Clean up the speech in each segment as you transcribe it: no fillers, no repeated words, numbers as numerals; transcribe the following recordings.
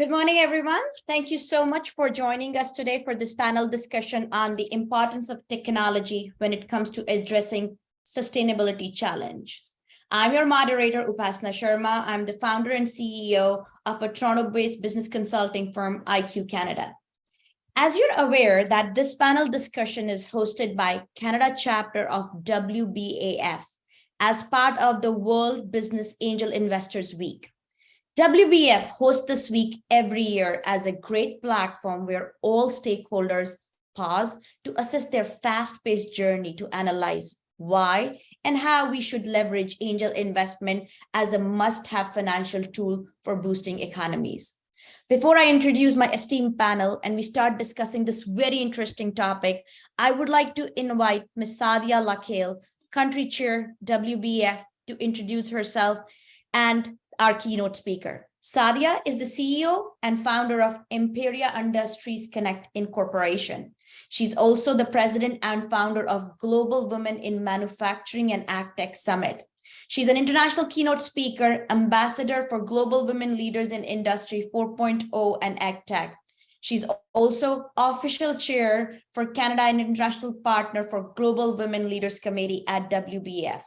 Good morning, everyone. Thank you so much for joining us today for this panel discussion on the importance of technology when it comes to addressing sustainability challenges. I'm your moderator, Upasana Sharma. I'm the founder and CEO of a Toronto-based business consulting firm, IQ Canada. As you're aware that this panel discussion is hosted by Canada chapter of WBAF as part of the World Business Angel Investors Week. WBAF hosts this week every year as a great platform where all stakeholders pause to assess their fast-paced journey to analyze why and how we should leverage angel investment as a must-have financial tool for boosting economies. Before I introduce my esteemed panel and we start discussing this very interesting topic, I would like to invite Ms. Sâadia Lakehal, Country Chair, WBAF, to introduce herself and our keynote speaker. Sâadia is the CEO and founder of Imperia Industries Connect Incorporation. She's also the president and founder of Global Women in Manufacturing and AgTech Summit. She's an international keynote speaker, ambassador for Global Women Leaders in Industry 4.0 and AgTech. She's also official chair for Canada and international partner for Global Women Leaders Committee at WBAF.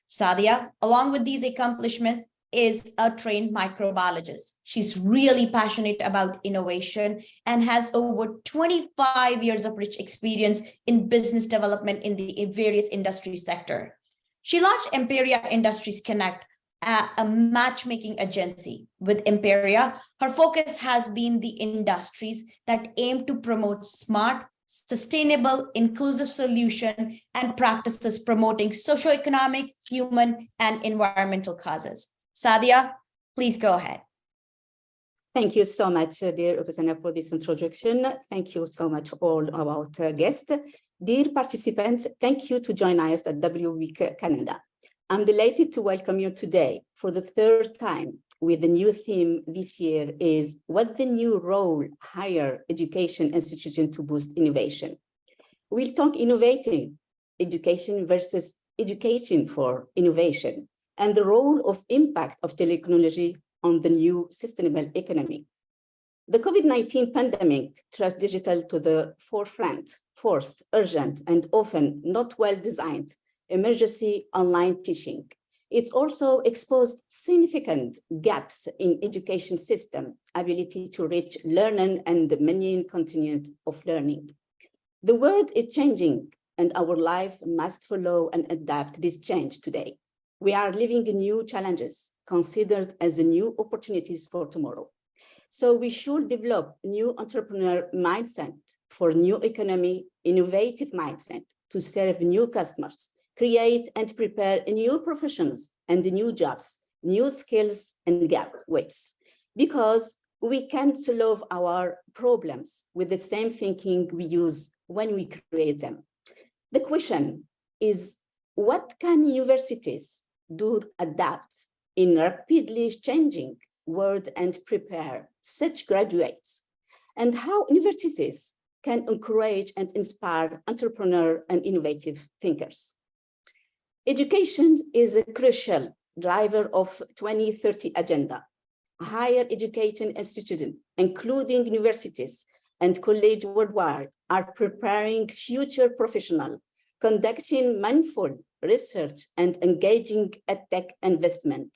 Sâadia, along with these accomplishments, is a trained microbiologist. She's really passionate about innovation and has over 25 years of rich experience in business development in the various industry sector. She launched Imperia Industries Connect, a matchmaking agency. With Imperia, her focus has been the industries that aim to promote smart, sustainable, inclusive solution and practices promoting socioeconomic, human, and environmental causes. Sâadia, please go ahead. Thank you so much, dear Upasana, for this introduction. Thank you so much all our guests. Dear participants, thank you to join us at WBAF Canada. I'm delighted to welcome you today for the third time with the new theme this year is what the new role higher education institution to boost innovation. We'll talk innovating education versus education for innovation, and the role of impact of technology on the new sustainable economy. The COVID-19 pandemic thrust digital to the forefront, forced, urgent, and often not well-designed emergency online teaching. It's also exposed significant gaps in education system, ability to reach learning and the many continued of learning. The world is changing and our life must follow and adapt this change today. We are living in new challenges considered as the new opportunities for tomorrow. So we should develop new entrepreneur mindset for new economy, innovative mindset to serve new customers, create and prepare new professions and new jobs, new skills and gap webs, because we can solve our problems with the same thinking we use when we create them. The question is, what can universities do adapt in rapidly changing world and prepare such graduates? And how universities can encourage and inspire entrepreneur and innovative thinkers? Education is a crucial driver of 2030 agenda. Higher education institutions, including universities and colleges worldwide, are preparing future professionals, conducting mindful research and engaging EdTech investment,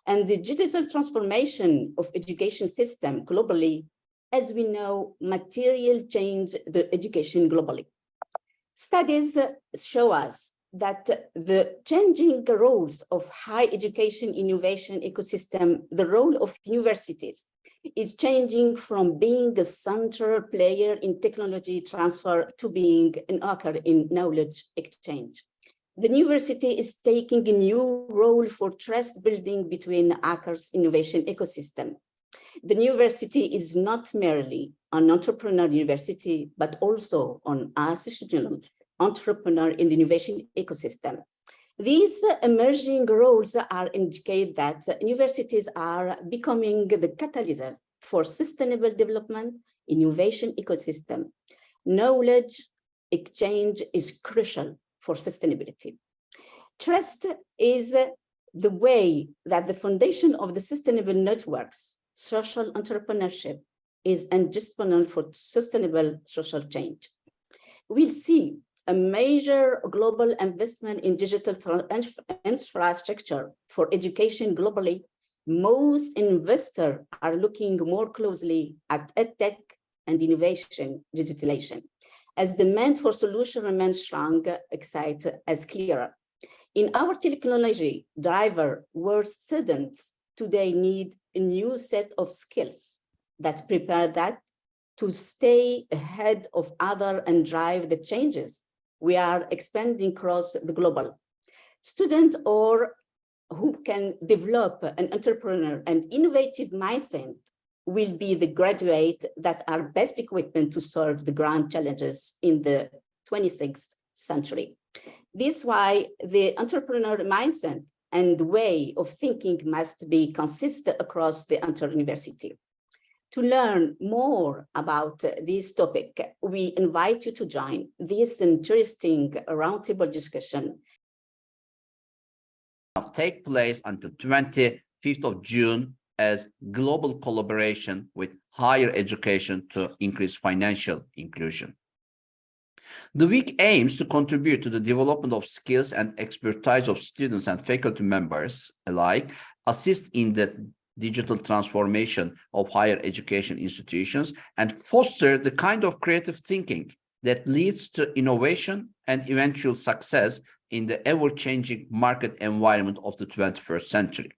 and the digital transformation of education system globally, as we know, material change the education globally. Studies show us that the changing roles of high education innovation ecosystem, the role of universities is changing from being a central player in technology transfer to being an actor in knowledge exchange. The university is taking a new role for trust building between actors innovation ecosystem. The university is not merely an entrepreneur university, but also an associational entrepreneur in the innovation ecosystem. These emerging roles are indicate that universities are becoming the catalyst for sustainable development, innovation ecosystem. Knowledge exchange is crucial for sustainability. Trust is the way that the foundation of the sustainable networks social entrepreneurship is indispensable for sustainable social change. We'll see a major global investment in digital infrastructure for education globally. Most investors are looking more closely at edtech and innovation digitalization. As demand for solutions remains strong, excite as clearer. In our technology driver, world students today need a new set of skills that prepare that to stay ahead of others and drive the changes we are expanding across the global. Students or who can develop an entrepreneur and innovative mindset will be the graduates that are best equipped to solve the grand challenges in the 26th century. This is why the entrepreneur mindset and way of thinking must be consistent across the entire university. To learn more about this topic, we invite you to join this interesting roundtable discussion. Take place until 25th of June as global collaboration with higher education to increase financial inclusion. The week aims to contribute to the development of skills and expertise of students and faculty members alike, assist in the digital transformation of higher education institutions, and foster the kind of creative thinking that leads to innovation and eventual success in the ever-changing market environment of the 21st century.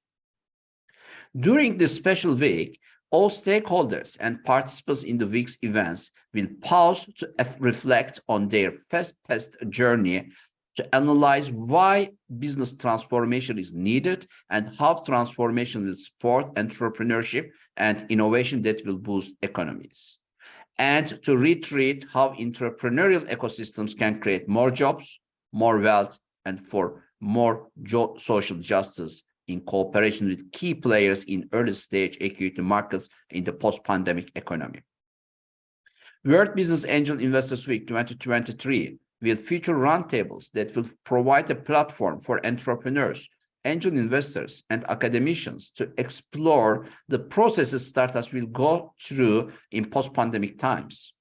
During this special week, all stakeholders and participants in the week's events will pause to reflect on their fast-paced journey, to analyze why business transformation is needed and how transformation will support entrepreneurship and innovation that will boost economies, and to reiterate how entrepreneurial ecosystems can create more jobs, more wealth, and for more social justice in cooperation with key players in early-stage equity markets in the post-pandemic economy. World Business Angel Investors Week 2023 will feature roundtables that will provide a platform for entrepreneurs, angel investors, and academicians to explore the processes startups will go through in post-pandemic times.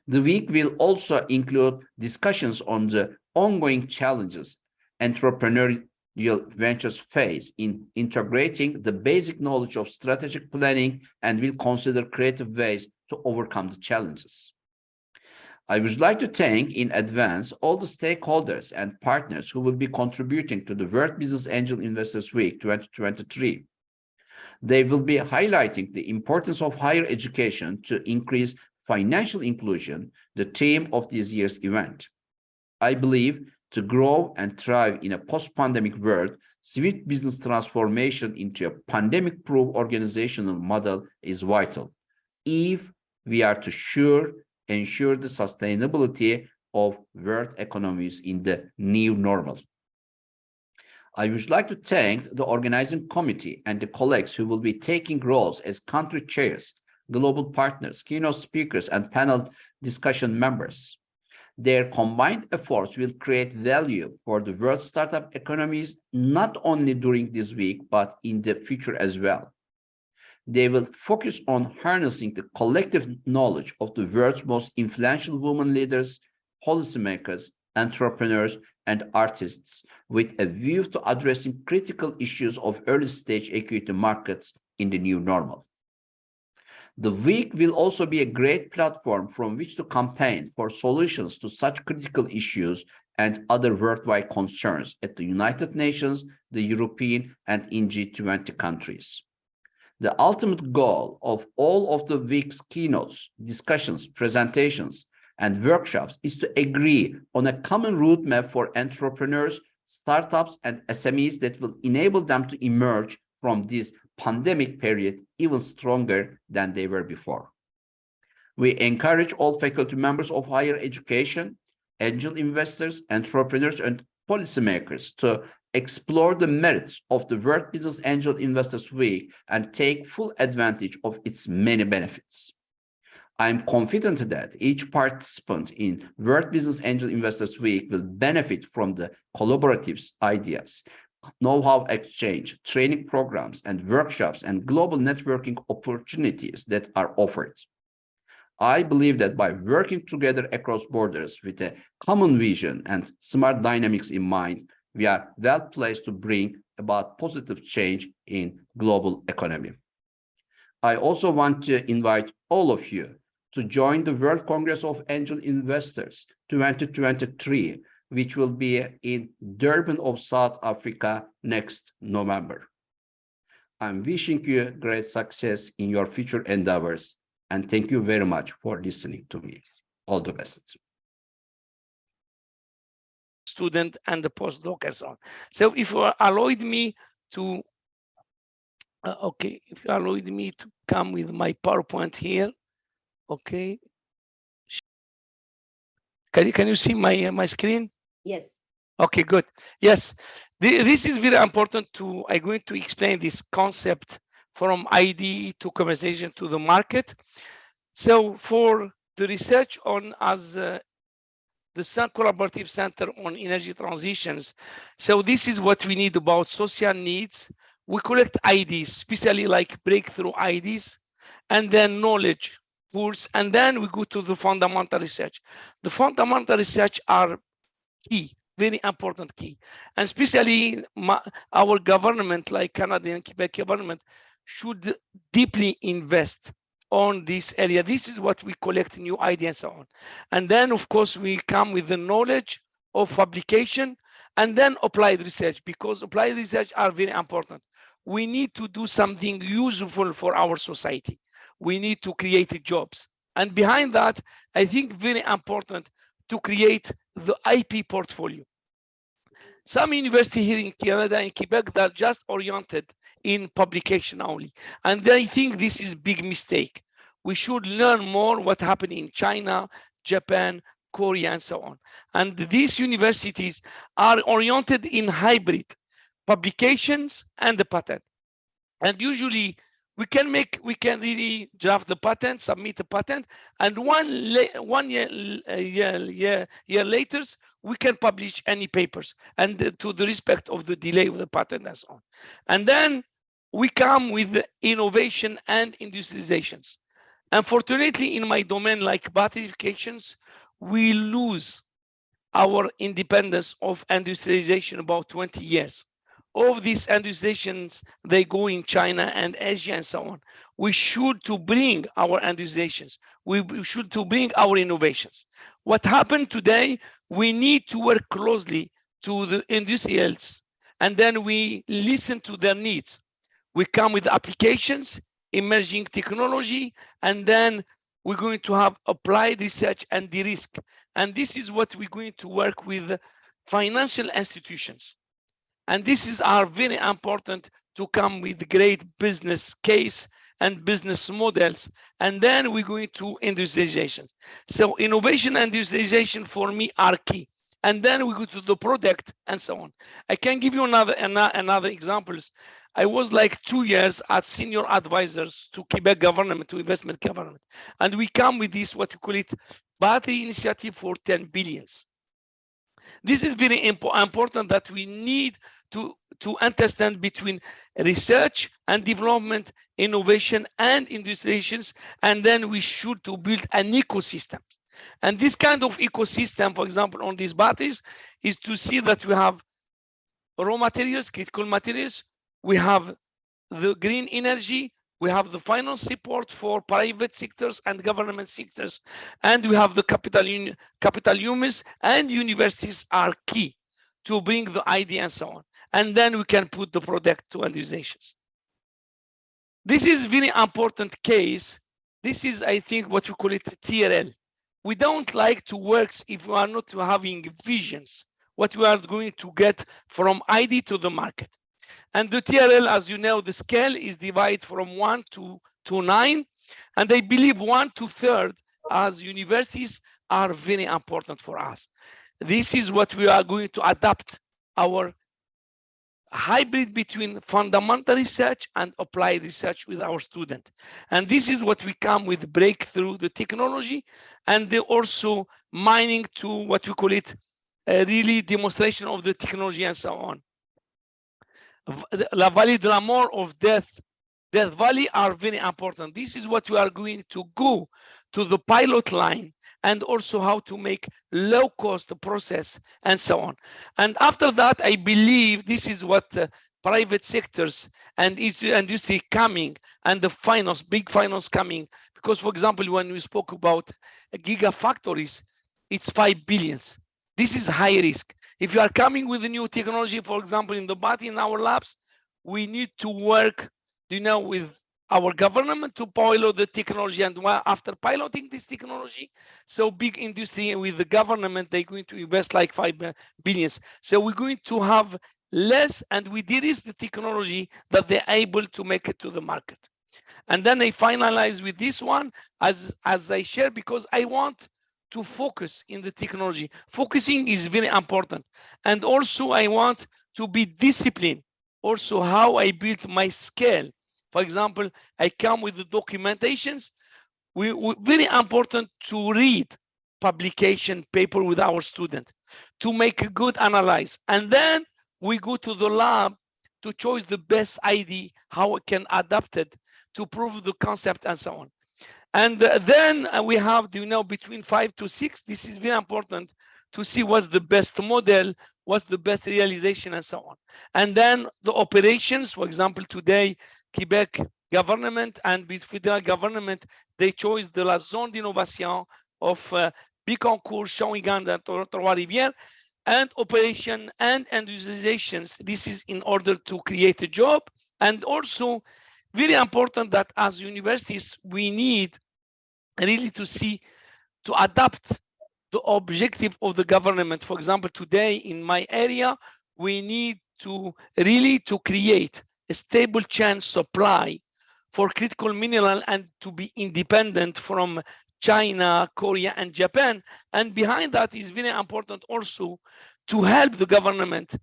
The week will also include discussions on the ongoing challenges entrepreneurial ventures face in integrating the basic knowledge of strategic planning, and will consider creative ways to overcome the challenges. I would like to thank in advance all the stakeholders and partners who will be contributing to the World Business Angel Investors Week 2023. They will be highlighting the importance of higher education to increase financial inclusion, the theme of this year's event. I believe to grow and thrive in a post-pandemic world, swift business transformation into a pandemic-proof organizational model is vital if we are to ensure the sustainability of world economies in the new normal. I would like to thank the organizing committee and the colleagues who will be taking roles as country chairs, global partners, keynote speakers, and panel discussion members. Their combined efforts will create value for the world startup economies, not only during this week, but in the future as well. They will focus on harnessing the collective knowledge of the world's most influential women leaders, policymakers, entrepreneurs, and artists, with a view to addressing critical issues of early-stage equity markets in the new normal. The week will also be a great platform from which to campaign for solutions to such critical issues and other worldwide concerns at the United Nations, the European, and in G20 countries. The ultimate goal of all of the week's keynotes, discussions, presentations, and workshops is to agree on a common roadmap for entrepreneurs, startups, and SMEs that will enable them to emerge from this pandemic period even stronger than they were before. We encourage all faculty members of higher education, angel investors, entrepreneurs, and policymakers to explore the merits of the World Business Angel Investors Week and take full advantage of its many benefits. I am confident that each participant in World Business Angel Investors Week will benefit from the collaborative ideas, know-how exchange, training programs and workshops, and global networking opportunities that are offered. I believe that by working together across borders with a common vision and smart dynamics in mind, we are well placed to bring about positive change in global economy. I also want to invite all of you to join the World Congress of Angel Investors 2023, which will be in Durban of South Africa next November. I'm wishing you great success in your future endeavors, and thank you very much for listening to me. All the best. Student and the postdoc and so on. So if you allowed me to, okay, if you allowed me to come with my PowerPoint here, okay. Can you see my screen? Yes. Okay, good. Yes, this is very important to, I'm going to explain this concept from ID to conversation to the market. So for the research on as the Collaborative Center on Energy Transitions, so this is what we need about social needs. We collect IDs, especially like breakthrough IDs, and then knowledge pools, and then we go to the fundamental research. The fundamental research are key, very important key, and especially our government, like Canada and Quebec government, should deeply invest on this area. This is what we collect, new ideas and so on. And then, of course, we come with the knowledge of application and then applied research, because applied research are very important. We need to do something useful for our society. We need to create jobs. And behind that, I think very important to create the IP portfolio. Some university here in Canada and Quebec that are just oriented in publication only. And I think this is big mistake. We should learn more what happened in China, Japan, Korea, and so on. And these universities are oriented in hybrid publications and the patent. And usually we can really draft the patent, submit the patent, and one year later, we can publish any papers, and to the respect of the delay of the patent and so on. And then we come with innovation and industrializations. Unfortunately, in my domain, like batterifications, we lose our independence of industrialization about 20 years. All of these industrializations, they go in China and Asia and so on. We should to bring our industrializations. We should to bring our innovations. What happened today, we need to work closely to the industrials, and then we listen to their needs. We come with applications, emerging technology, and then we're going to have applied research and de-risk. And this is what we're going to work with financial institutions. And this is our very important to come with great business case and business models. And then we're going to industrialization. So innovation and industrialization for me are key. And then we go to the product and so on. I can give you another examples. I was like 2 years as senior advisors to Quebec government, to investment government. And we come with this, what we call it, battery initiative for 10 billions. This is very important that we need to understand between research and development, innovation and industrializations, and then we should to build an ecosystem. And this kind of ecosystem, for example, on these batteries, is to see that we have raw materials, critical materials, we have the green energy, we have the finance support for private sectors and government sectors, and we have the capital humans, and universities are key to bring the idea and so on. And then we can put the product to industrializations. This is very important case. This is, I think, what we call it TRL. We don't like to work if we are not having visions, what we are going to get from ID to the market. And the TRL, as you know, the scale is divided from 1 to 9. And I believe 1 to 3 as universities are very important for us. This is what we are going to adapt our hybrid between fundamental research and applied research with our student. And this is what we come with breakthrough the technology, and they also mining to what we call it a really demonstration of the technology and so on. La Vallée de la Mort of Death Valley are very important. This is what we are going to go to the pilot line, and also how to make low cost process and so on. And after that, I believe this is what private sectors and industry coming, and the finance, big finance coming. Because for example, when we spoke about gigafactories, it's 5 billion. This is high risk. If you are coming with a new technology, for example, in the battery in our labs, we need to work, with our government to pilot the technology. And after piloting this technology, so big industry with the government, they're going to invest like 5 billion. So we're going to have less, and we de-risk the technology that they're able to make it to the market. And then I finalize with this one as I share, because I want to focus in the technology. Focusing is very important. And also I want to be disciplined. Also how I built my scale. For example, I come with the documentations. We very important to read publication paper with our student, to make a good analysis. And then we go to the lab to choose the best idea, how we can adapt it to prove the concept and so on. And then we have, between 5 to 6, this is very important to see what's the best model, what's the best realization and so on. And then the operations, for example, today, Quebec government and with federal government, they chose the la zone d'innovation of Bicancourt, Shawinigan, and Trois-Rivières, and operation and industrializations. This is in order to create a job. And also very important that as universities, we need really to see, to adapt the objective of the government. For example, today in my area, we need to really to create a stable chain supply for critical mineral and to be independent from China, Korea, and Japan. And behind that is very important also to help the government,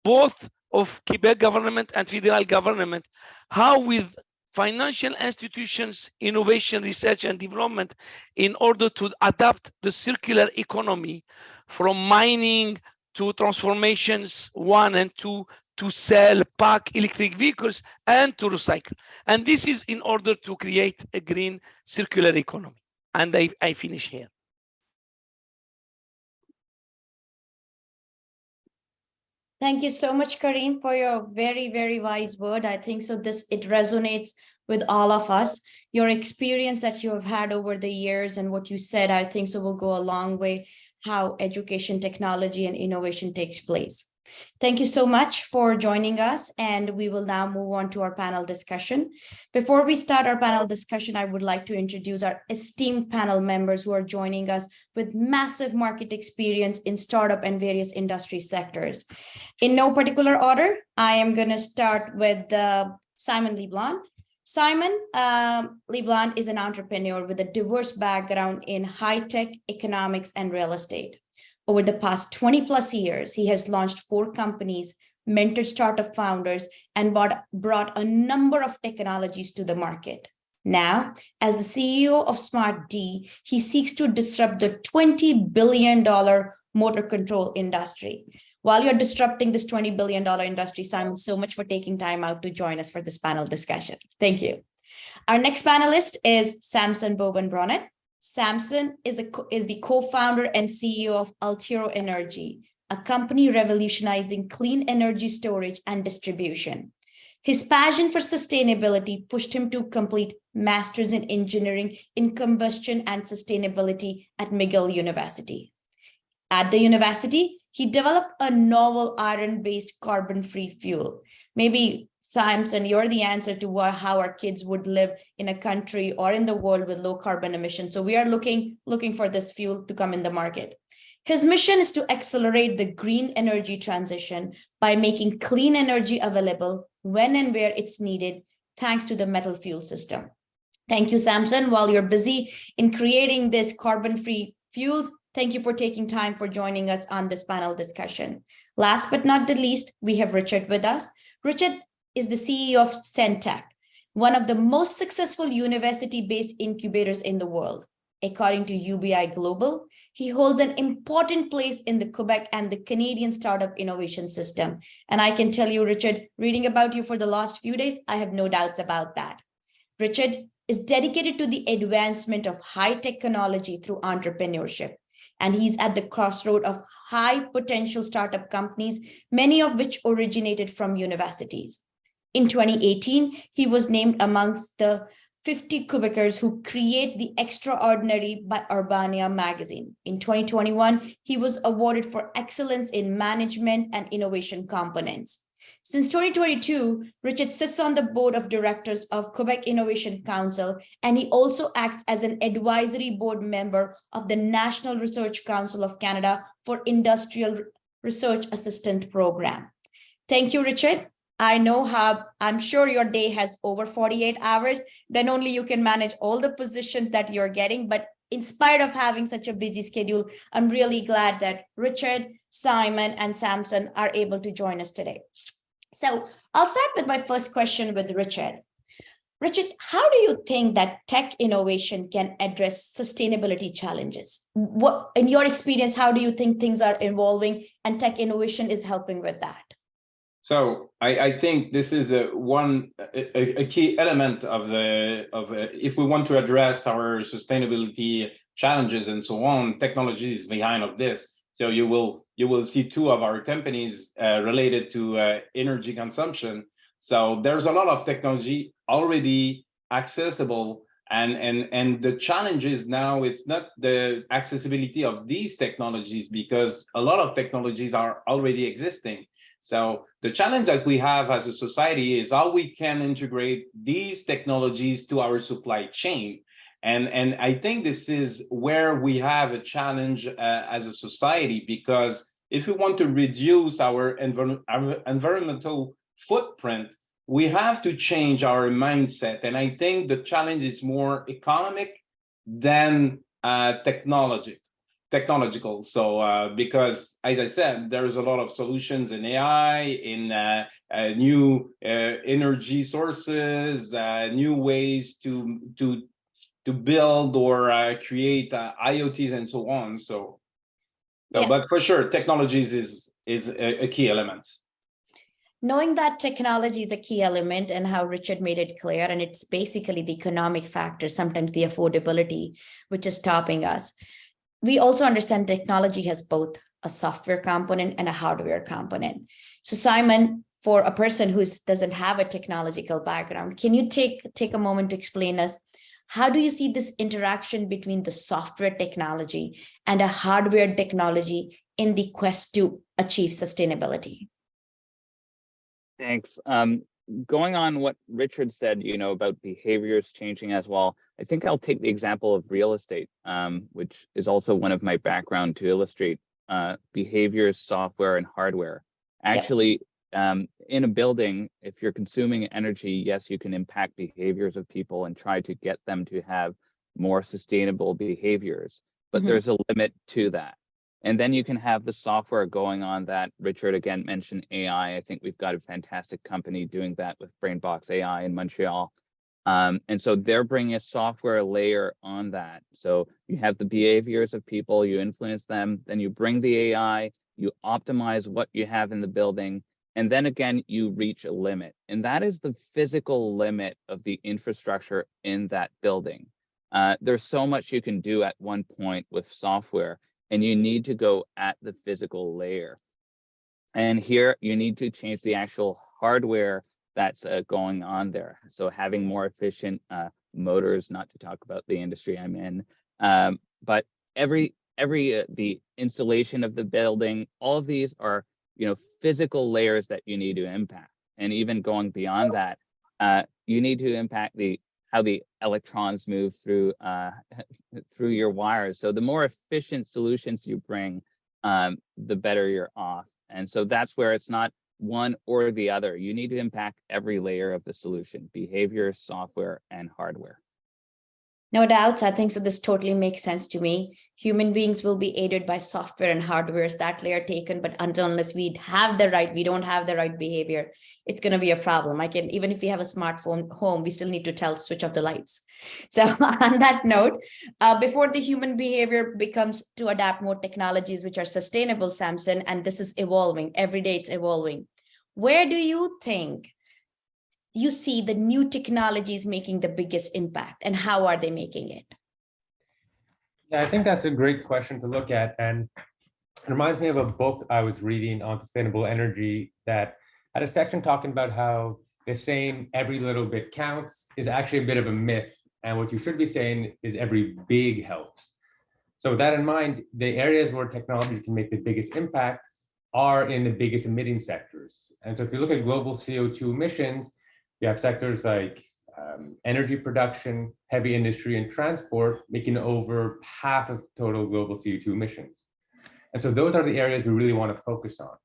both of Quebec government and federal government, how with financial institutions, innovation, research, and development, in order to adapt the circular economy from mining to transformations 1 and 2, to sell, pack electric vehicles, and to recycle. And this is in order to create a green circular economy. And I finish here. Thank you so much, Karim, for your very, very wise word. I think so it resonates with all of us. Your experience that you have had over the years and what you said, I think so will go a long way how education, technology, and innovation takes place. Thank you so much for joining us, and we will now move on to our panel discussion. Before we start our panel discussion, I would like to introduce our esteemed panel members who are joining us with massive market experience in startup and various industry sectors. In no particular order, I am going to start with Simon Leblond. Simon Leblond is an entrepreneur with a diverse background in high-tech, economics, and real estate. Over the past 20 plus years, he has launched 4 companies, mentored startup founders, and brought a number of technologies to the market. Now, as the CEO of Smart D, he seeks to disrupt the $20 billion motor control industry. While you're disrupting this $20 billion industry, Simon, so much for taking time out to join us for this panel discussion. Thank you. Our next panelist is Samson Bowen-Bronet. Samson is the co-founder and CEO of Altiro Energy, a company revolutionizing clean energy storage and distribution. His passion for sustainability pushed him to complete Masters in Engineering in Combustion and Sustainability at McGill University. At the university, he developed a novel iron-based carbon-free fuel. Maybe, Samson, you're the answer to how our kids would live in a country or in the world with low carbon emissions. So we are looking for this fuel to come in the market. His mission is to accelerate the green energy transition by making clean energy available when and where it's needed, thanks to the metal fuel system. Thank you, Samson. While you're busy in creating this carbon-free fuels, thank you for taking time for joining us on this panel discussion. Last but not the least, we have Richard with us. Richard is the CEO of Centech, one of the most successful university-based incubators in the world. According to UBI Global, he holds an important place in the Quebec and the Canadian startup innovation system. And I can tell you, Richard, reading about you for the last few days, I have no doubts about that. Richard is dedicated to the advancement of high technology through entrepreneurship. And he's at the crossroad of high potential startup companies, many of which originated from universities. In 2018, he was named amongst the 50 Quebecers who create the extraordinary by Urbania magazine. In 2021, he was awarded for excellence in management and innovation components. Since 2022, Richard sits on the board of directors of Quebec Innovation Council, and he also acts as an advisory board member of the National Research Council of Canada for Industrial Research Assistant Program. Thank you, Richard. I'm sure your day has over 48 hours, then only you can manage all the positions that you're getting. But in spite of having such a busy schedule, I'm really glad that Richard, Simon, and Samson are able to join us today. So I'll start with my first question with Richard. Richard, how do you think that tech innovation can address sustainability challenges? What, in your experience, how do you think things are evolving and tech innovation is helping with that? So I think this is a key element of if we want to address our sustainability challenges and so on, technology is behind of this. So you will see two of our companies related to energy consumption. So there's a lot of technology already accessible, and the challenge is now it's not the accessibility of these technologies, because a lot of technologies are already existing. So the challenge that we have as a society is how we can integrate these technologies to our supply chain. And I think this is where we have a challenge as a society, because if we want to reduce our environmental footprint, we have to change our mindset. And I think the challenge is more economic than technological. So because, as I said, there's a lot of solutions in AI, in new energy sources, new ways to build or create IoTs and so on. So yeah. But for sure, technologies is a key element. Knowing that technology is a key element and how Richard made it clear, and it's basically the economic factor, sometimes the affordability, which is stopping us. We also understand technology has both a software component and a hardware component. So Simon, for a person who doesn't have a technological background, can you take a moment to explain us, how do you see this interaction between the software technology and a hardware technology in the quest to achieve sustainability? Thanks. Going on what Richard said, about behaviors changing as well, I think I'll take the example of real estate, which is also one of my background to illustrate behaviors, software, and hardware. Actually, in a building, if you're consuming energy, yes, you can impact behaviors of people and try to get them to have more sustainable behaviors, but there's a limit to that. And then you can have the software going on that. Richard again mentioned AI. I think we've got a fantastic company doing that with BrainBox AI in Montreal. And so they're bringing a software layer on that. So you have the behaviors of people, you influence them, then you bring the AI, you optimize what you have in the building, and then again, you reach a limit. And that is the physical limit of the infrastructure in that building. There's so much you can do at one point with software, and you need to go at the physical layer. And here you need to change the actual hardware that's going on there. So having more efficient motors, not to talk about the industry I'm in, but the installation of the building, all of these are, physical layers that you need to impact. And even going beyond that, you need to impact how the electrons move through your wires. So the more efficient solutions you bring, the better you're off. And so that's where it's not one or the other. You need to impact every layer of the solution: behavior, software, and hardware. No doubts. I think so. This totally makes sense to me. Human beings will be aided by software and hardware as that layer taken, but unless we don't have the right behavior, it's going to be a problem. Even if we have a smartphone home, we still need to switch off the lights. So on that note, before the human behavior becomes to adapt more technologies which are sustainable, Samson, and this is evolving, every day it's evolving. Where do you think you see the new technologies making the biggest impact, and how are they making it? Yeah, I think that's a great question to look at. And it reminds me of a book I was reading on sustainable energy that had a section talking about how the saying every little bit counts is actually a bit of a myth. And what you should be saying is every big helps. So with that in mind, the areas where technology can make the biggest impact are in the biggest emitting sectors. And so if you look at global CO2 emissions, you have sectors like energy production, heavy industry, and transport making over half of total global CO2 emissions. And so those are the areas we really want to focus on.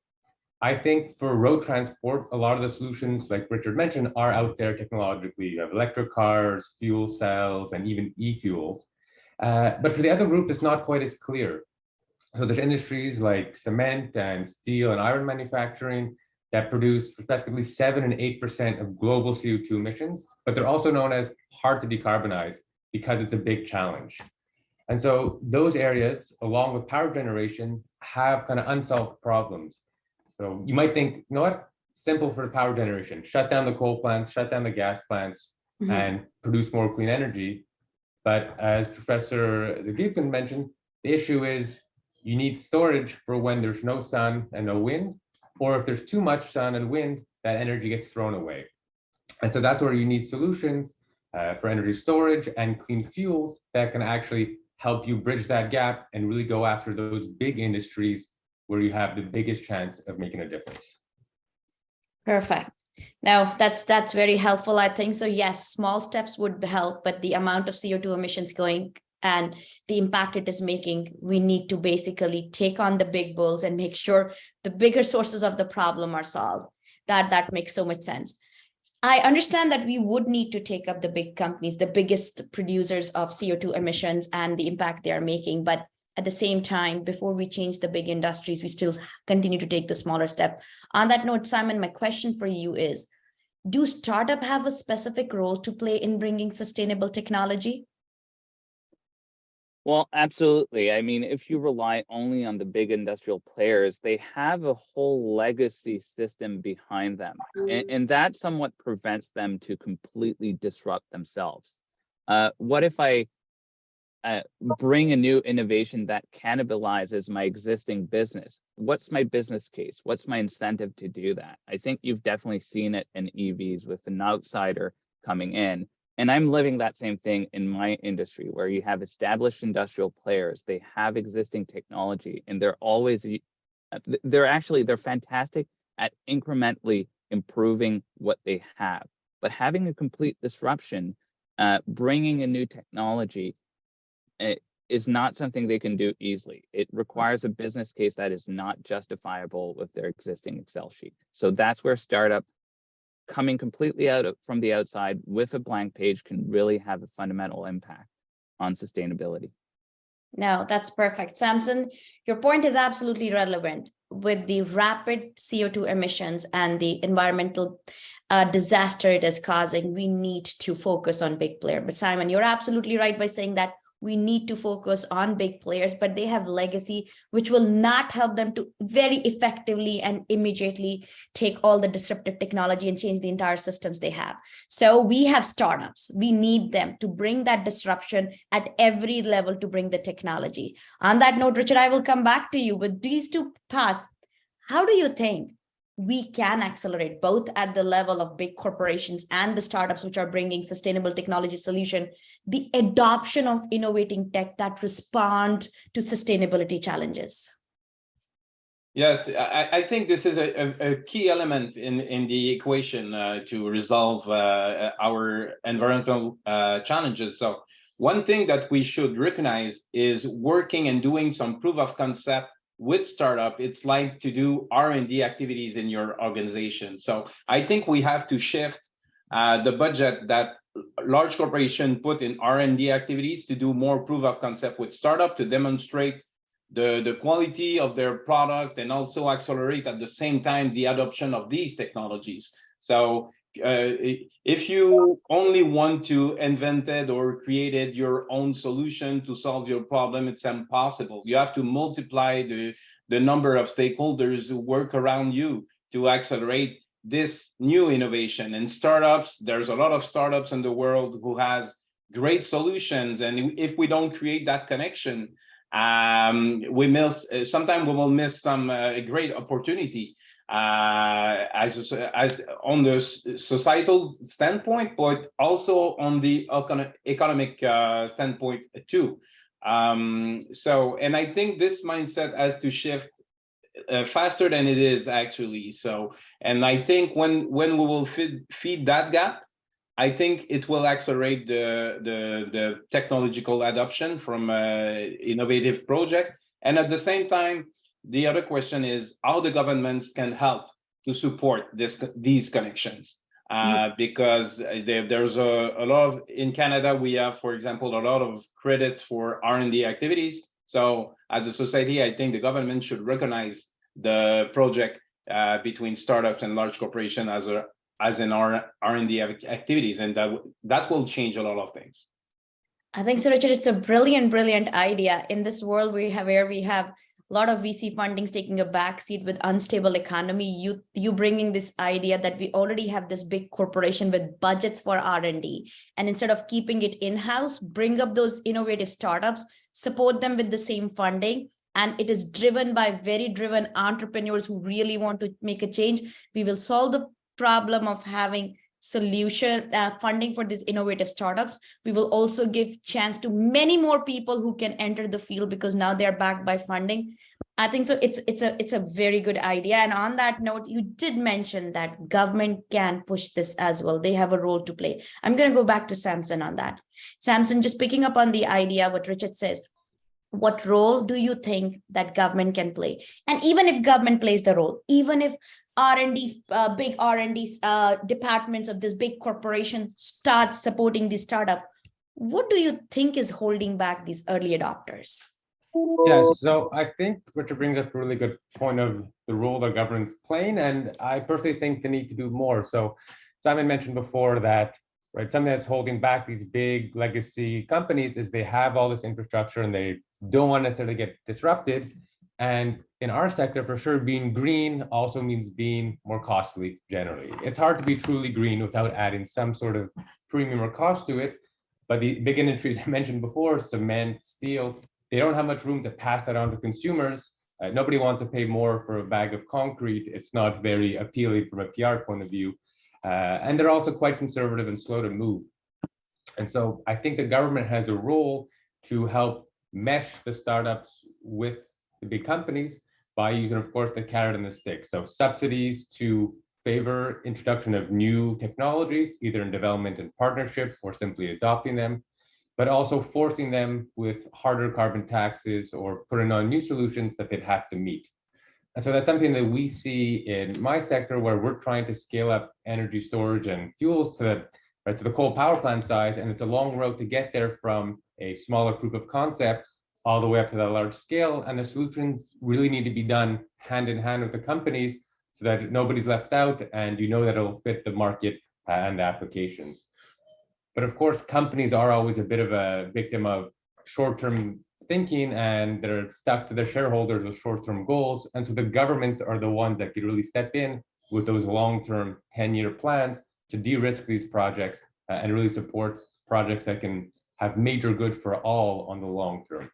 I think for road transport, a lot of the solutions, like Richard mentioned, are out there technologically. You have electric cars, fuel cells, and even e-fuels. But for the other group, it's not quite as clear. So there's industries like cement and steel and iron manufacturing that produce respectively 7 and 8% of global CO2 emissions, but they're also known as hard to decarbonize because it's a big challenge. And so those areas, along with power generation, have kind of unsolved problems. So you might think, you know what, simple for the power generation, shut down the coal plants, shut down the gas plants, and produce more clean energy. But as Professor Zaghib mentioned, the issue is you need storage for when there's no sun and no wind, or if there's too much sun and wind, that energy gets thrown away. And so that's where you need solutions for energy storage and clean fuels that can actually help you bridge that gap and really go after those big industries where you have the biggest chance of making a difference. Perfect. Now that's very helpful, I think. So yes, small steps would help, but the amount of CO2 emissions going and the impact it is making, we need to basically take on the big bulls and make sure the bigger sources of the problem are solved. That makes so much sense. I understand that we would need to take up the big companies, the biggest producers of CO2 emissions and the impact they are making. But at the same time, before we change the big industries, we still continue to take the smaller step. On that note, Simon, my question for you is, do startups have a specific role to play in bringing sustainable technology? Well, absolutely. I mean, if you rely only on the big industrial players, they have a whole legacy system behind them, and that somewhat prevents them to completely disrupt themselves. What if I bring a new innovation that cannibalizes my existing business? What's my business case? What's my incentive to do that? I think you've definitely seen it in EVs with an outsider coming in. And I'm living that same thing in my industry, where you have established industrial players, they have existing technology, and they're fantastic at incrementally improving what they have. But having a complete disruption, bringing a new technology, is not something they can do easily. It requires a business case that is not justifiable with their existing Excel sheet. So that's where startup coming completely from the outside with a blank page can really have a fundamental impact on sustainability. No, that's perfect. Samson, your point is absolutely relevant. With the rapid CO2 emissions and the environmental disaster it is causing, we need to focus on big players. But Simon, you're absolutely right by saying that we need to focus on big players, but they have legacy, which will not help them to very effectively and immediately take all the disruptive technology and change the entire systems they have. So we have startups. We need them to bring that disruption at every level to bring the technology. On that note, Richard, I will come back to you with these two parts. How do you think we can accelerate both at the level of big corporations and the startups which are bringing sustainable technology solution, the adoption of innovating tech that respond to sustainability challenges? Yes, I think this is a key element in the equation to resolve our environmental challenges. So one thing that we should recognize is working and doing some proof of concept with startup. It's like to do R&D activities in your organization. So I think we have to shift the budget that large corporation put in R&D activities to do more proof of concept with startup to demonstrate the quality of their product and also accelerate at the same time the adoption of these technologies. So if you only want to invent it or created your own solution to solve your problem, it's impossible. You have to multiply the number of stakeholders who work around you to accelerate this new innovation. And startups, there's a lot of startups in the world who has great solutions. And if we don't create that connection, we miss, sometimes we will miss some great opportunity as on the societal standpoint, but also on the economic standpoint too. So, and I think this mindset has to shift faster than it is actually. So, and I think when we will feed that gap, I think it will accelerate the technological adoption from innovative project. And at the same time, the other question is how the governments can help to support these connections. Because there's a lot of, in Canada, we have, for example, a lot of credits for R&D activities. So as a society, I think the government should recognize the project between startups and large corporations as in our R&D activities, and that will change a lot of things. I think so, Richard, it's a brilliant idea. In this world where we have a lot of VC fundings taking a backseat with unstable economy, you bringing this idea that we already have this big corporation with budgets for R&D, and instead of keeping it in-house, bring up those innovative startups, support them with the same funding, and it is driven by very driven entrepreneurs who really want to make a change. We will solve the problem of having solution funding for these innovative startups. We will also give chance to many more people who can enter the field because now they're backed by funding. I think so. It's a very good idea. And on that note, you did mention that government can push this as well. They have a role to play. I'm going to go back to Samson on that. Samson, just picking up on the idea, what Richard says, what role do you think that government can play? And even if government plays the role, even if R&D, big R&D departments of this big corporation start supporting the startup, what do you think is holding back these early adopters? Yeah, so I think Richard brings up a really good point of the role that government's playing, and I personally think they need to do more. So Simon mentioned before that, right, something that's holding back these big legacy companies is they have all this infrastructure and they don't want to necessarily get disrupted. And in our sector, for sure, being green also means being more costly generally. It's hard to be truly green without adding some sort of premium or cost to it. But the big industries I mentioned before, cement, steel, they don't have much room to pass that on to consumers. Nobody wants to pay more for a bag of concrete. It's not very appealing from a PR point of view. And they're also quite conservative and slow to move. And so I think the government has a role to help mesh the startups with the big companies by using, of course, the carrot and the stick. So subsidies to favor introduction of new technologies, either in development and partnership or simply adopting them, but also forcing them with harder carbon taxes or putting on new solutions that they'd have to meet. And so that's something that we see in my sector, where we're trying to scale up energy storage and fuels to the coal power plant size. And it's a long road to get there from a smaller proof of concept all the way up to that large scale. And the solutions really need to be done hand in hand with the companies so that nobody's left out and you know that it'll fit the market and the applications. But of course, companies are always a bit of a victim of short-term thinking, and they're stuck to their shareholders with short-term goals. And so the governments are the ones that could really step in with those long-term 10-year plans to de-risk these projects and really support projects that can have major good for all on the long term.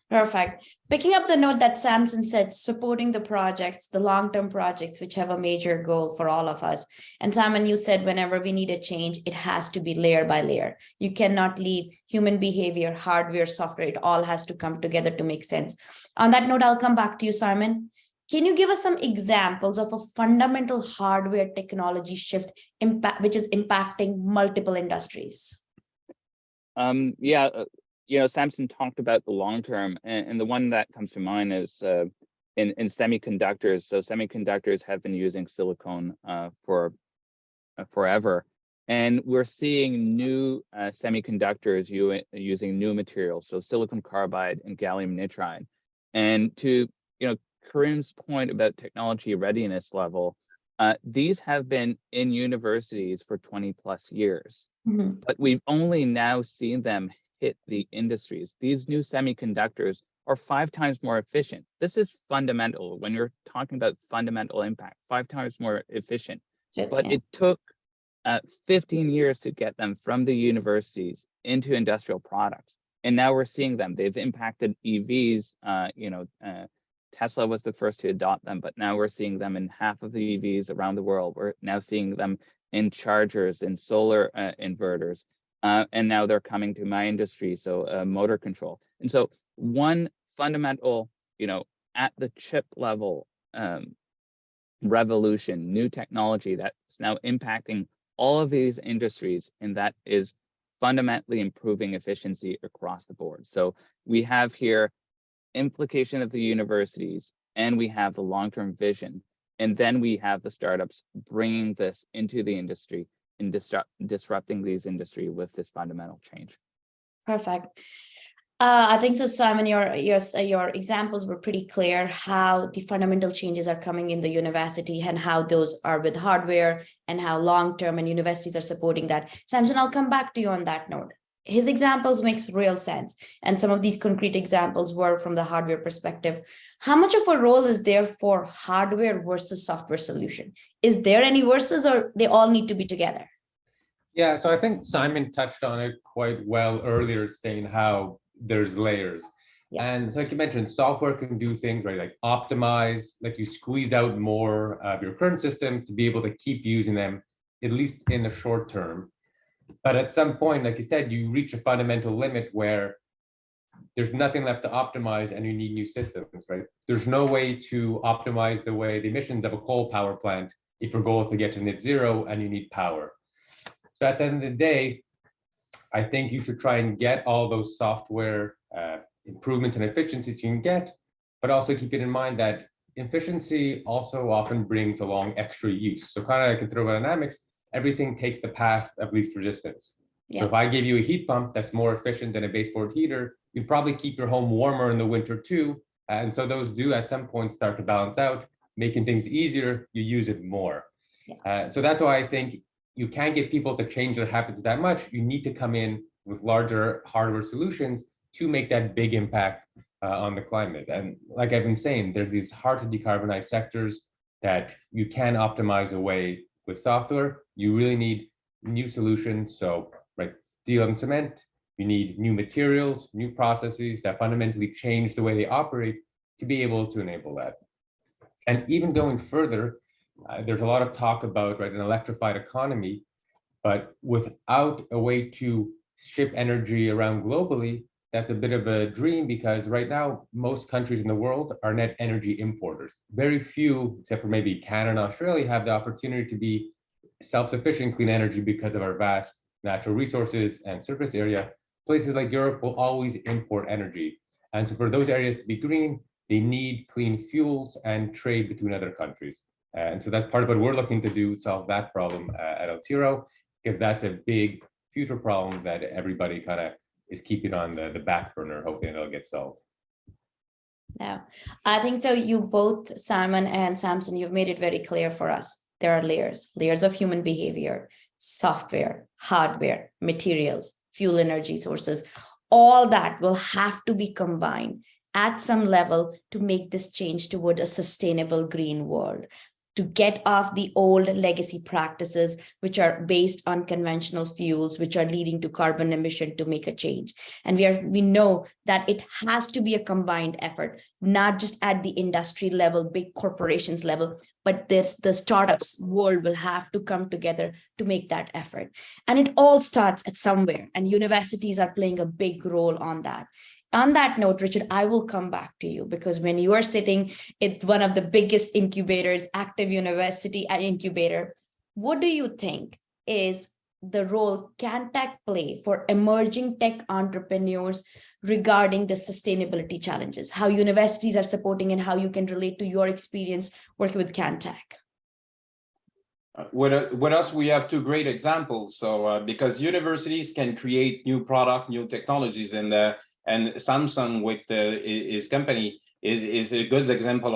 Perfect. Picking up the note that Samson said, supporting the projects, the long-term projects, which have a major goal for all of us. And Simon, you said whenever we need a change, it has to be layer by layer. You cannot leave human behavior, hardware, software. It all has to come together to make sense. On that note, I'll come back to you, Simon. Can you give us some examples of a fundamental hardware technology shift which is impacting multiple industries? Samson talked about the long term, and the one that comes to mind is in semiconductors. So semiconductors have been using silicone for forever, And we're seeing new semiconductors using new materials, so silicon carbide and gallium nitride. And to Karim's point about technology readiness level, these have been in universities for 20 plus years, but we've only now seen them hit the industries. These new semiconductors are 5 times more efficient. This is fundamental when you're talking about fundamental impact, 5 times more efficient. But it took 15 years to get them from the universities into industrial products. And now we're seeing them. They've impacted EVs. Tesla was the first to adopt them, but now we're seeing them in half of the EVs around the world. We're now seeing them in chargers, in solar inverters. And now they're coming to my industry, so motor control. And so one fundamental, at the chip level revolution, new technology that's now impacting all of these industries, and that is fundamentally improving efficiency across the board. So we have here implication of the universities, and we have the long-term vision, and then we have the startups bringing this into the industry and disrupting these industry with this fundamental change. Perfect. I think so, Simon, your examples were pretty clear how the fundamental changes are coming in the university and how those are with hardware and how long-term and universities are supporting that. Samson, I'll come back to you on that note. His examples makes real sense. And some of these concrete examples were from the hardware perspective. How much of a role is there for hardware versus software solution? Is there any versus, or they all need to be together? Yeah, so I think Simon touched on it quite well earlier, saying how there's layers. Yeah. And so like you mentioned, software can do things, right? Like optimize, like you squeeze out more of your current system to be able to keep using them, at least in the short term. But at some point, like you said, you reach a fundamental limit where there's nothing left to optimize and you need new systems, right? There's no way to optimize the emissions of a coal power plant if your goal is to get to net zero and you need power. So at the end of the day, I think you should try and get all those software improvements and efficiencies you can get, but also keep it in mind that efficiency also often brings along extra use. So kind of like in thermodynamics, everything takes the path of least resistance. Yeah. So if I give you a heat pump that's more efficient than a baseboard heater, you'd probably keep your home warmer in the winter too. And so those do at some point start to balance out, making things easier, you use it more. Yeah. So that's why I think you can't get people to change their habits that much. You need to come in with larger hardware solutions to make that big impact on the climate. And like I've been saying, there's these hard to decarbonize sectors that you can optimize away with software. You really need new solutions. So, right, steel and cement, you need new materials, new processes that fundamentally change the way they operate to be able to enable that. And even going further, there's a lot of talk about, right, an electrified economy, but without a way to ship energy around globally, that's a bit of a dream, because right now, most countries in the world are net energy importers. Very few, except for maybe Canada and Australia, have the opportunity to be self-sufficient in clean energy because of our vast natural resources and surface area. Places like Europe will always import energy. And so for those areas to be green, they need clean fuels and trade between other countries. And so that's part of what we're looking to do, solve that problem at Altiro, because that's a big future problem that everybody kind of is keeping on the back burner, hoping it'll get solved. Yeah, I think so. You both, Simon and Samson, you've made it very clear for us. There are layers of human behavior, software, hardware, materials, fuel energy sources. All that will have to be combined at some level to make this change toward a sustainable green world, to get off the old legacy practices, which are based on conventional fuels, which are leading to carbon emission, to make a change. And we know that it has to be a combined effort, not just at the industry level, big corporations level, but the startups world will have to come together to make that effort. And it all starts at somewhere, and universities are playing a big role on that. On that note, Richard, I will come back to you, because when you are sitting at one of the biggest incubators, Active University Incubator, what do you think is the role can tech play for emerging tech entrepreneurs regarding the sustainability challenges, how universities are supporting and how you can relate to your experience working with CanTech? With us, we have two great examples. So because universities can create new product, new technologies, and Samson with his company is a good example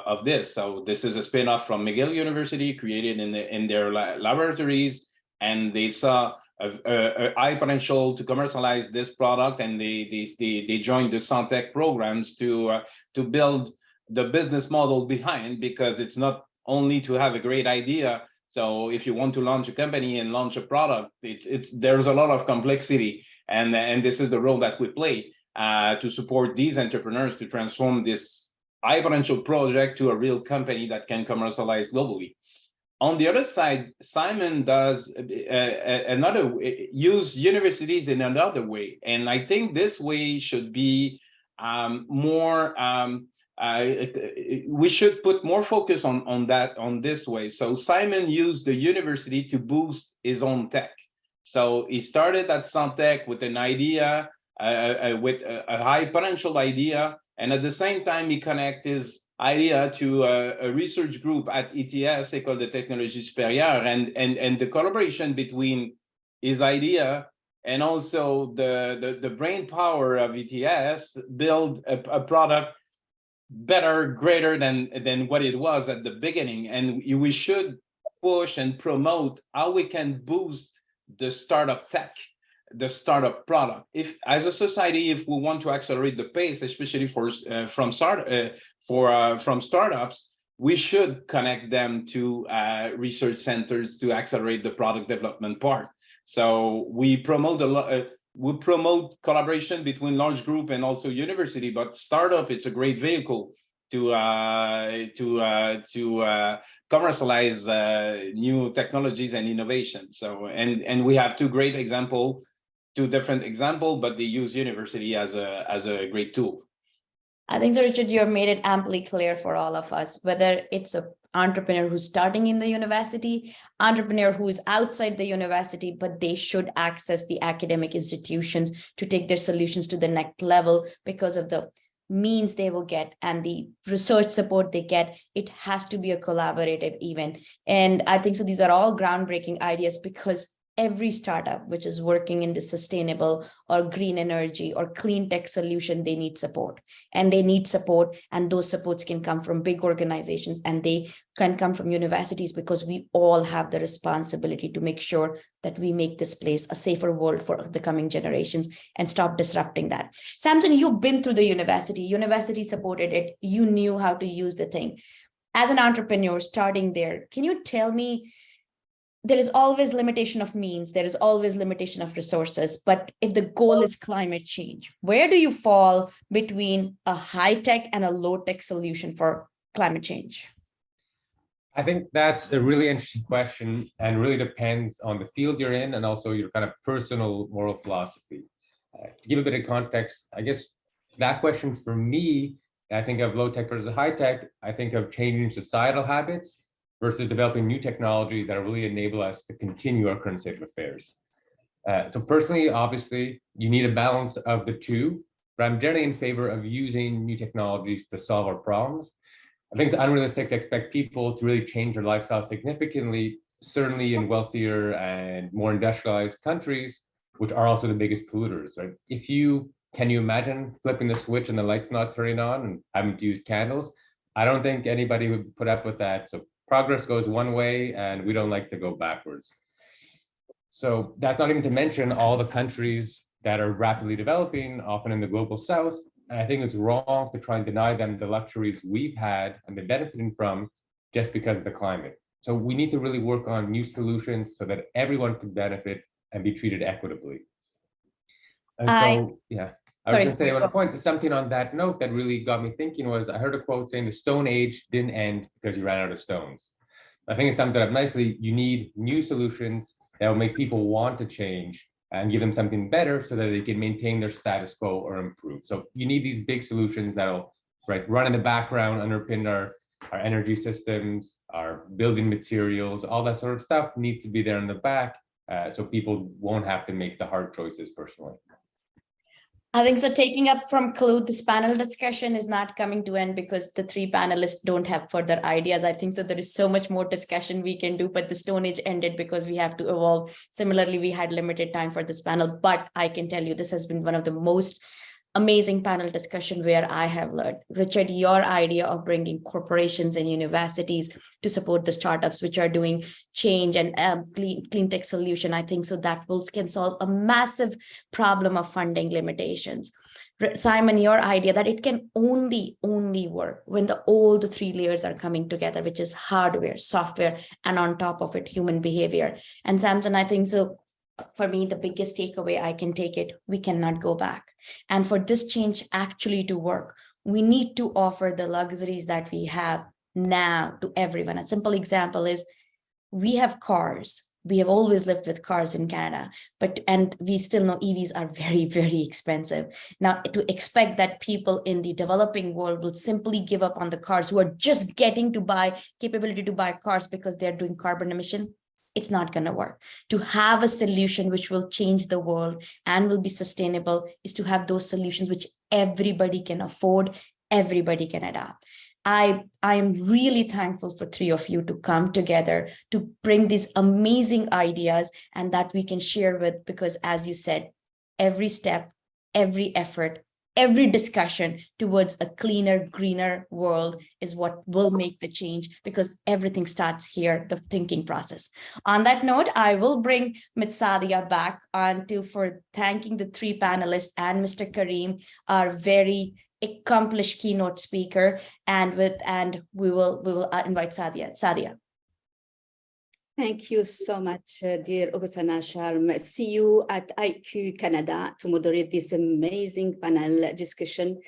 of this. So this is a spin-off from McGill University, created in their laboratories, and they saw a high potential to commercialize this product, and they joined the Centech programs to build the business model behind, because it's not only to have a great idea. So if you want to launch a company and launch a product, there's a lot of complexity, and this is the role that we play to support these entrepreneurs to transform this high potential project to a real company that can commercialize globally. On the other side, Simon does use universities in another way, and I think this way should be more. We should put more focus on this way. So Simon used the university to boost his own tech. So he started at Centech with an idea, with a high potential idea, and at the same time he connect his idea to a research group at ETS, École de Technologie Supérieure, and the collaboration between his idea and also the brain power of ETS build a product better, greater than what it was at the beginning. And we should push and promote how we can boost the startup tech, the startup product. If as a society, if we want to accelerate the pace, especially from startups, we should connect them to research centers to accelerate the product development part. So we promote a lot. We promote collaboration between large group and also university, but startup, it's a great vehicle to commercialize new technologies and innovation. So and we have two great examples, two different examples, but they use university as a great tool. I think, so Richard, you have made it amply clear for all of us, whether it's an entrepreneur who's starting in the university, entrepreneur who's outside the university, but they should access the academic institutions to take their solutions to the next level because of the means they will get and the research support they get. It has to be a collaborative event. And I think so these are all groundbreaking ideas, because every startup which is working in the sustainable or green energy or clean tech solution, they need support, and those supports can come from big organizations, and they can come from universities, because we all have the responsibility to make sure that we make this place a safer world for the coming generations and stop disrupting that. Samson, you've been through the university supported it, you knew how to use the thing. As an entrepreneur starting there, can you tell me, there is always limitation of means, there is always limitation of resources, but if the goal is climate change, where do you fall between a high-tech and a low-tech solution for climate change? I think that's a really interesting question, and really depends on the field you're in and also your kind of personal moral philosophy. To give a bit of context, I guess that question for me, I think of low-tech versus high-tech, I think of changing societal habits versus developing new technologies that really enable us to continue our current state of affairs. So personally, obviously, you need a balance of the two, but I'm generally in favor of using new technologies to solve our problems. I think it's unrealistic to expect people to really change their lifestyle significantly, certainly in wealthier and more industrialized countries, which are also the biggest polluters, right? Can you imagine flipping the switch and the light's not turning on and having to use candles? I don't think anybody would put up with that. So progress goes one way, and we don't like to go backwards. So that's not even to mention all the countries that are rapidly developing, often in the global south. And I think it's wrong to try and deny them the luxuries we've had and been benefiting from just because of the climate. So we need to really work on new solutions so that everyone can benefit and be treated equitably. And so, yeah. I was going to say, I want to point to something on that note that really got me thinking was, I heard a quote saying the Stone Age didn't end because you ran out of stones. I think it sums it up nicely. You need new solutions that will make people want to change and give them something better so that they can maintain their status quo or improve. So you need these big solutions that'll run in the background, underpin our energy systems, our building materials, all that sort of stuff needs to be there in the back, so people won't have to make the hard choices personally. I think so. Taking up from Clue, this panel discussion is not coming to end because the three panelists don't have further ideas. I think so. There is so much more discussion we can do, but the Stone Age ended because we have to evolve. Similarly, we had limited time for this panel, but I can tell you this has been one of the most amazing panel discussion where I have learned. Richard, your idea of bringing corporations and universities to support the startups which are doing change and clean tech solution, I think so that can solve a massive problem of funding limitations. Simon, your idea that it can only work when all the three layers are coming together, which is hardware, software, and on top of it, human behavior. And Samson, I think so. For me, the biggest takeaway I can take it, we cannot go back. And for this change actually to work, we need to offer the luxuries that we have now to everyone. A simple example is we have cars. We have always lived with cars in Canada, and we still know EVs are very, very expensive. Now, to expect that people in the developing world will simply give up on the cars who are just getting to buy capability to buy cars because they're doing carbon emission, it's not going to work. To have a solution which will change the world and will be sustainable is to have those solutions which everybody can afford, everybody can adopt. I am really thankful for three of you to come together to bring these amazing ideas and that we can share with, because as you said, every step, every effort, every discussion towards a cleaner, greener world is what will make the change, because everything starts here, the thinking process. On that note, I will bring Ms. Sâadia back on for thanking the three panelists and Mr. Karim, our very accomplished keynote speaker, and we will invite Sâadia. Sâadia. Thank you so much, dear Upasana Sharma. See you at IQ Canada to moderate this amazing panel discussion.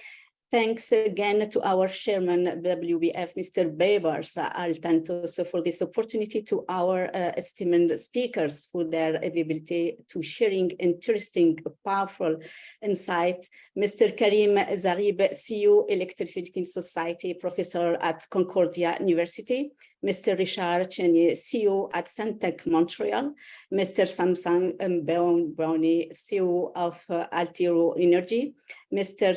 Thanks again to our chairman, WBAF, Mr. Baybars, Altuntas, for this opportunity, to our esteemed speakers for their availability to sharing interesting, powerful insight. Mr. Karim Zaghib, CEO, Electrification Society, professor at Concordia University. Mr. Richard Chenier, CEO at Centech Montreal. Mr. Samson Bowen-Bronet, CEO of Altiro Energy. Mr.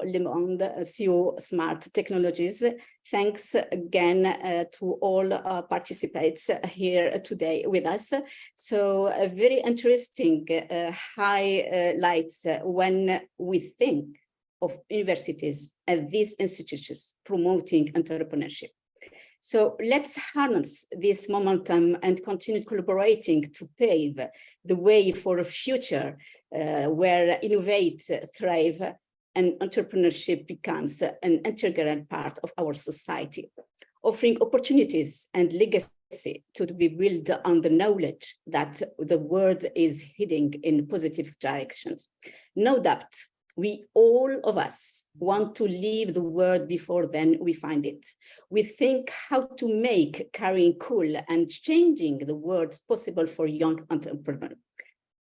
Leblond, CEO Smart Technologies. Thanks again to all participants here today with us. So very interesting highlights when we think of universities as these institutions promoting entrepreneurship. So let's harness this momentum and continue collaborating to pave the way for a future where innovate, thrive, and entrepreneurship becomes an integral part of our society, offering opportunities and legacy to be built on the knowledge that the world is heading in positive directions. No doubt, we all of us want to leave the world before then we find it. We think how to make career cool and changing the world possible for young entrepreneurs.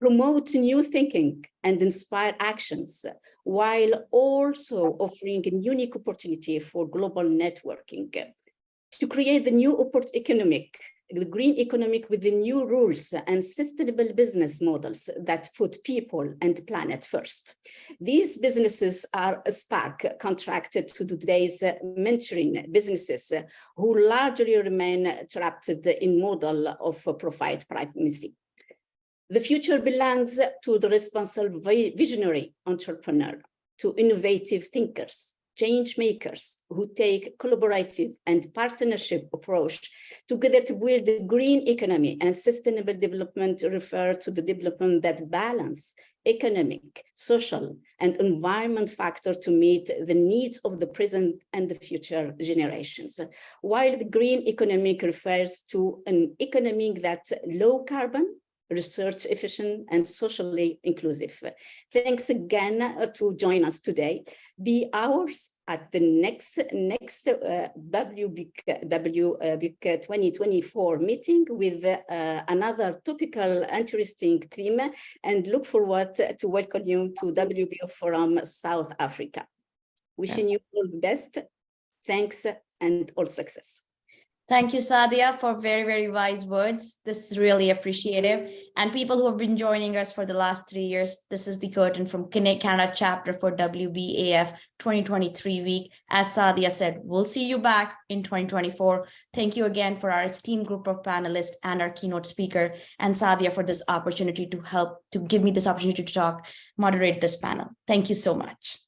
Promote new thinking and inspire actions, while also offering a unique opportunity for global networking. To create the new the green economic with the new rules and sustainable business models that put people and planet first. These businesses are a spark contracted to today's mentoring businesses who largely remain trapped in model of profit primacy. The future belongs to the responsible visionary entrepreneur, to innovative thinkers, change makers who take collaborative and partnership approach together to build the green economy. And sustainable development refer to the development that balance economic, social, and environment factor to meet the needs of the present and the future generations. While the green economic refers to an economy that's low carbon, research efficient, and socially inclusive. Thanks again to join us today. Be ours at the next WBAF 2024 meeting with another topical interesting theme, and look forward to welcome you to WBAF Forum South Africa. Wishing you all the best. Thanks and all success. Thank you, Sâadia, for very, very wise words. This is really appreciative. And people who have been joining us for the last 3 years, this is the curtain from Canada chapter for WBAF 2023 week. As Sâadia said, we'll see you back in 2024. Thank you again for our esteemed group of panelists and our keynote speaker, and Sâadia for this opportunity to give me this opportunity to moderate this panel. Thank you so much.